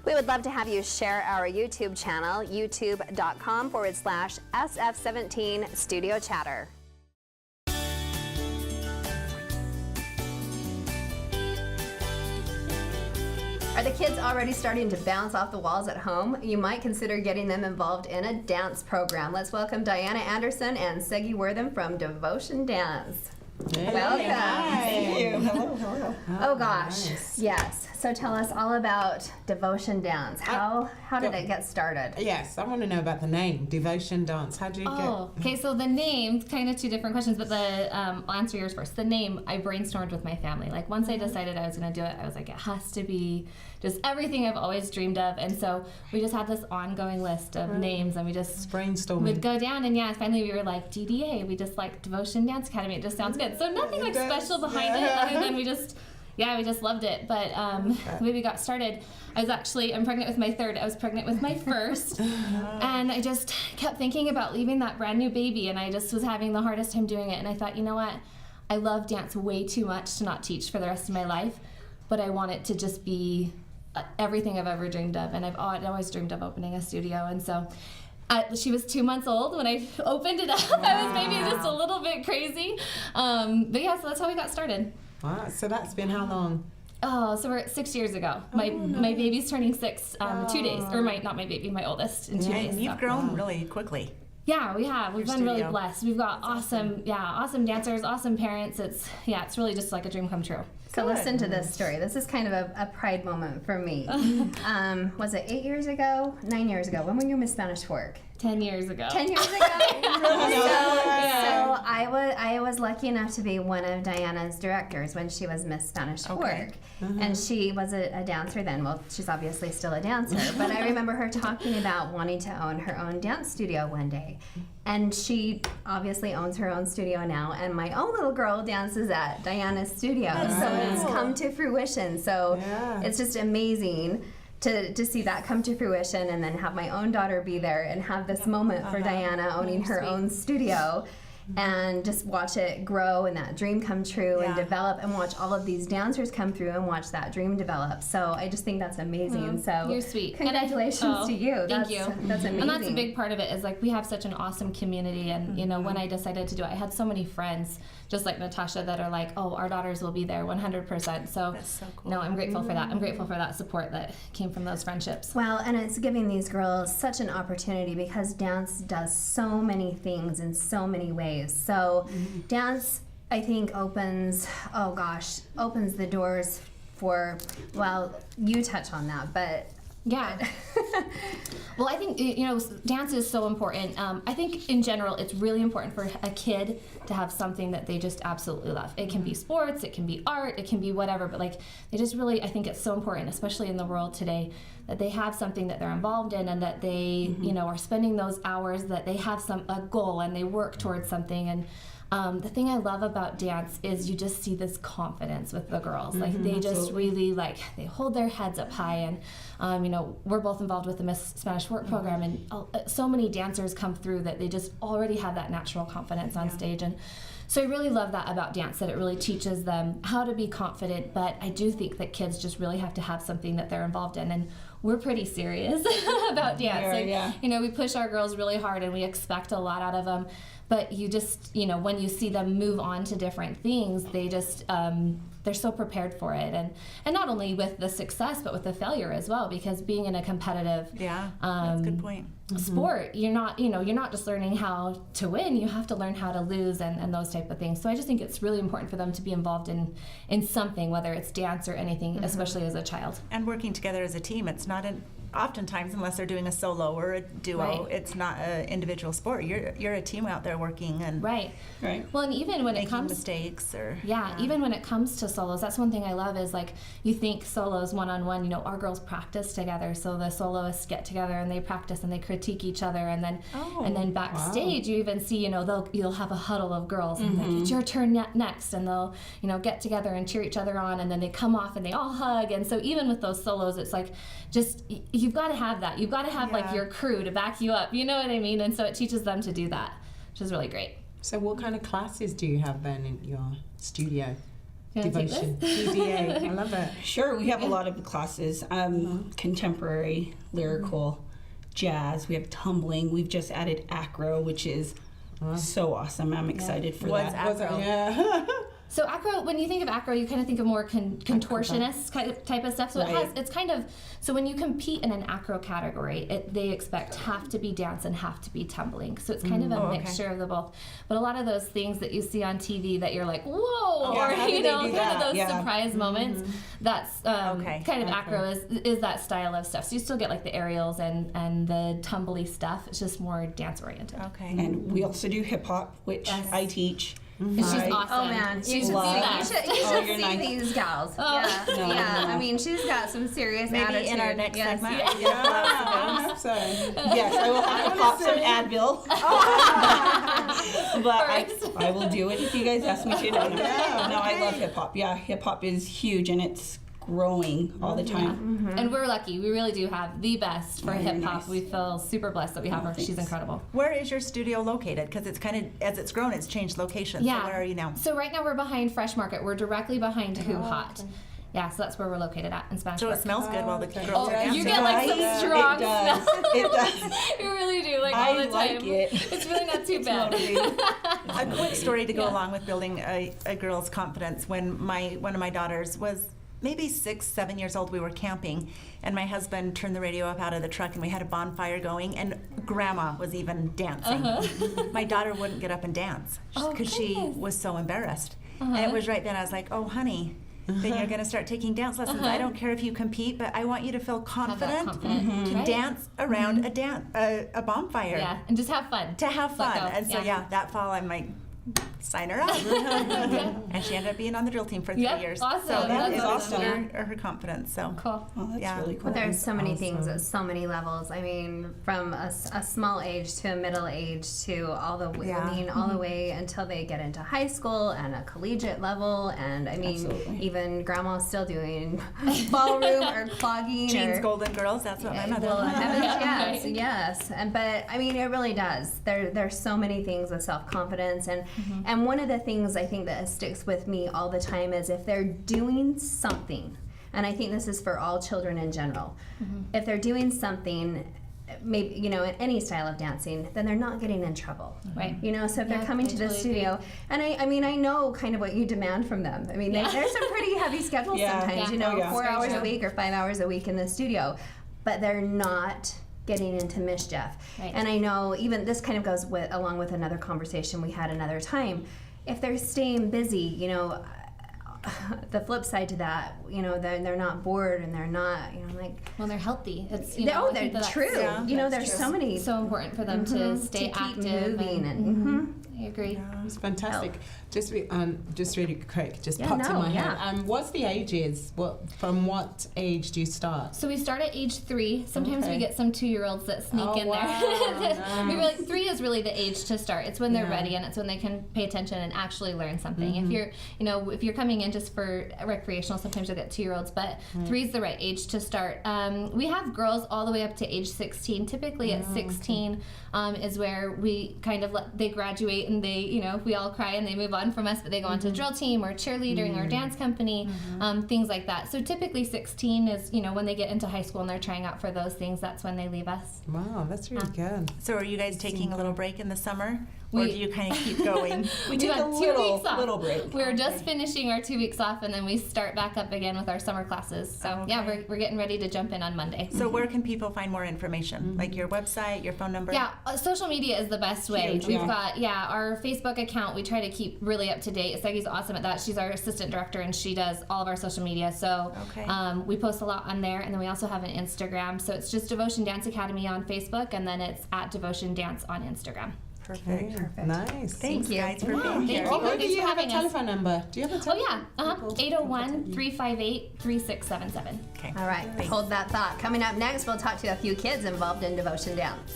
We would love to have you share our YouTube channel, youtube.com/SF17 Studio Chatter. Are the kids already starting to bounce off the walls at home? You might consider getting them involved in a dance program. Let's welcome Diana Anderson and Segi Wortham from Devotion Dance. Hey. Welcome. Hi. Thank you. Hello. Oh gosh, Nice. yes. So tell us all about Devotion Dance. How did it get started? Yes, I want to know about the name, Devotion Dance. How did you Okay, so the name, kind of two different questions, but I'll answer yours first. The name, I brainstormed with my family. Like, once I decided I was going to do it, I was like, it has to be just everything I've always dreamed of. And so we just had this ongoing list of names, and we just brainstorming? would go down, and finally we were like, DDA, we just like Devotion Dance Academy. It just sounds good. So nothing like special behind it, other than we just loved it. But the way we got started, I'm pregnant with my third. I was pregnant with my first. And I just kept thinking about leaving that brand new baby, and I just was having the hardest time doing it. And I thought, you know what? I love dance way too much to not teach for the rest of my life, but I want it to just be everything I've ever dreamed of. And I'd always dreamed of opening a studio. And so she was 2 months old when I opened it up. Wow. I was maybe just a little bit crazy. But yeah, so that's how we got started. Wow, so that's been how long? Oh, so we're 6 years ago. My baby's turning 6 2 days. Or not my baby, my oldest in 2 days. And you've grown really quickly. Yeah, we have. We've been really blessed. We've got awesome dancers, awesome parents. It's really just like a dream come true. So listen to this story. This is kind of a pride moment for me. Was it 8 years ago? 9 years ago? When were you Miss Spanish Fork? 10 years ago. 10 years ago? So I was lucky enough to be one of Diana's directors when she was Miss Spanish Fork. And she was a dancer then. Well, she's obviously still a dancer. But I remember her talking about wanting to own her own dance studio one day. And she obviously owns her own studio now. And my own little girl dances at Diana's studio. So it's come to fruition. So it's just amazing to see that come to fruition, and then have my own daughter be there and have this moment for Diana owning her own studio, and just watch it grow and that dream come true and develop, and watch all of these dancers come through and watch that dream develop. So I just think that's amazing. So you're sweet. Congratulations to you. Thank you. That's amazing. And that's a big part of it, is like we have such an awesome community, and when I decided to do it, I had so many friends just like Natasha that are like, oh, our daughters will be there 100%. So that's so cool. No, I'm grateful for that. I'm grateful for that support that came from those friendships. Well, and it's giving these girls such an opportunity, because dance does so many things in so many ways. So dance, I think, opens the doors for, well, you touch on that, but yeah. Well, I think, dance is so important. I think in general, it's really important for a kid to have something that they just absolutely love. It can be sports, it can be art, it can be whatever, but like, they just really, I think it's so important, especially in the world today, that they have something that they're involved in, and that they, are spending those hours, that they have a goal and they work towards something. And the thing I love about dance is you just see this confidence with the girls. Like, they just really, they hold their heads up high. And, we're both involved with the Miss Spanish Fork program, and so many dancers come through that they just already have that natural confidence on stage. And so I really love that about dance, that it really teaches them how to be confident. But I do think that kids just really have to have something that they're involved in. And we're pretty serious about dance. We push our girls really hard, and we expect a lot out of them. But you just, when you see them move on to different things, they just, they're so prepared for it. And not only with the success, but with the failure as well, because being in a competitive that's a good point. sport, you're not just learning how to win, you have to learn how to lose, and those type of things. So I just think it's really important for them to be involved in something, whether it's dance or anything, especially as a child. And working together as a team. It's not oftentimes, unless they're doing a solo or a duo, it's not an individual sport. You're a team out there working and right. Well, and even when making it comes mistakes or even when it comes to solos, that's one thing I love, is like, you think solos one-on-one, our girls practice together, so the soloists get together and they practice and they critique each other, and then backstage you even see, you'll have a huddle of girls and like, it's your turn next, and they'll get together and cheer each other on, and then they come off and they all hug. And so even with those solos, it's like, just you've got to have that. You've got to have like your crew to back you up. You know what I mean? And so it teaches them to do that, which is really great. So what kind of classes do you have then in your studio? You wanna take Devotion. this? DDA. I love it. Sure, we have a lot of classes, contemporary, lyrical, jazz. We have tumbling. We've just added acro, which is so awesome. I'm excited for What's that. Was it? Acro. Yeah. So acro, when you think of acro, you kind of think of more contortionist type of stuff. So Right. it's kind of, so when you compete in an acro category, they expect have to be dance and have to be tumbling. So it's kind of a okay. mixture of the both. But a lot of those things that you see on TV that you're like, whoa, Yeah, or how do you they know, do kind of that? those Yeah. surprise moments. That's Okay. kind of acro is that style of stuff. So you still get like the aerials and the tumbly stuff. It's just more dance oriented. Okay. And we also do hip hop, which Yes. I teach. And she's I- awesome. Oh man, you She's should love- see, the you should, you Oh, should you're see nice. these gals. Oh. Yeah, No, yeah. no. I mean, she's got some serious Maybe attitude. in our next Yes. segment. Yeah. we can pull out some I of those. hope so. Yes, I will have to pop some Advil. But I will do it if you guys ask me to. No, I love hip hop. Yeah, hip hop is huge and it's growing all the time. And we're lucky. We really do have the best for Oh, hip you're hop. nice. We feel super blessed that we have her. She's thanks. incredible. Where is your studio located? Because it's kind of, as it's grown, it's changed locations. Yeah. So where are you now? So right now we're behind Fresh Market. We're directly behind Who Hot. Yeah, so that's where we're located at in Spanish So it Fork. smells good while the Okay. girls Oh, are dancing. you get like some strong It does. smell. It does. You really do, like I all the time. like it. It's really not too bad. A quick story to go Yeah. along with building a girl's confidence. When one of my daughters was maybe 6, 7 years old, we were camping, and my husband turned the radio up out of the truck, and we had a bonfire going, and Grandma was even dancing. My daughter wouldn't get up and dance Oh, because she goodness. was so embarrassed. And it was right then I was like, "Oh, honey." Then you're going to start taking dance lessons. I don't care if you compete, but I want you to feel Have that confident confidence, to right? dance around a bonfire. Yeah, and just have fun. To have Let fun. go. And so, yeah, that fall I'm like, sign her up. And she ended up being on the drill team for 3 Yep, years. awesome. So that That's is awesome. her confidence. So Cool. Oh, that's Yeah. really cool. But there's so many Awesome. things at so many levels. I mean, from a small age to a middle age to all the way, Yeah. I mean, all the way until they get into high school and a collegiate level. And I mean, Absolutely. even grandma's still doing ballroom or clogging Jean's or Golden Girls, that's what my mother well, was. heavens, Yeah. yes, yes, and but I mean, it really does. There's so many things with self confidence, and one of the things I think that sticks with me all the time is if they're doing something, and I think this is for all children in general. If they're doing something, maybe in any style of dancing, then they're not getting in trouble. Right. So if Yeah, they're coming I to the totally studio, and I mean, I know kind of what you demand from them. I mean, Yeah. there's some pretty heavy schedules Yeah. sometimes. Yeah. Oh, yeah. 4 Very hours true. a week or 5 hours a week in the studio, but they're not getting into mischief. Right. And I know even this kind of goes along with another conversation we had another time. If they're staying busy, the flip side to that, they're not bored and they're not, like, When they're healthy, it's they're true. Yeah, There's so many so important for them to stay to keep active moving I agree. It's fantastic. Just really quick, just Yeah, popped in no, my head. yeah. What's the ages? From what age do you start? So we start at age 3. Sometimes we Okay. get some 2-year-olds that sneak Oh, in wow, there. We nice. 3 is really the age to start. It's when they're Yeah. ready and it's when they can pay attention and actually learn something. If you're, if you're coming in just for recreational, sometimes you'll get 2-year-olds, but 3 is the right age to start. We have girls all the way up to age 16. Typically at 16 is where we kind of they graduate and they, we all cry and they move on from us, but they go on to drill team or cheerleading or dance company, things like that. So typically 16 is, when they get into high school and they're trying out for those things, that's when they leave us. Wow, that's really good. So are you guys taking a little break in the summer? Or We- do you kind of keep going? We take had a 2 little, weeks off. little break. We're just finishing our 2 weeks off and then we start back up again with our summer classes. So yeah, Okay. we're getting ready to jump in on Monday. So where can people find more information? Like your website, your phone number? Yeah, social media is the best way. Huge, We've yeah. got our Facebook account. We try to keep really up to date. Seggy's awesome at that. She's our assistant director and she does all of our social media. So Okay. we post a lot on there, and then we also have an Instagram. So it's just Devotion Dance Academy on Facebook, and then it's at Devotion Dance on Instagram. Perfect. Nice. Thanks, you. guys, for Yeah, being thank here. you. Oh, do Thanks you for have a having us. telephone number? Do you have a Oh telephone? yeah, 801-358-3677. Okay. All right, hold that thought. Coming up next, we'll talk to a few kids involved in Devotion Dance.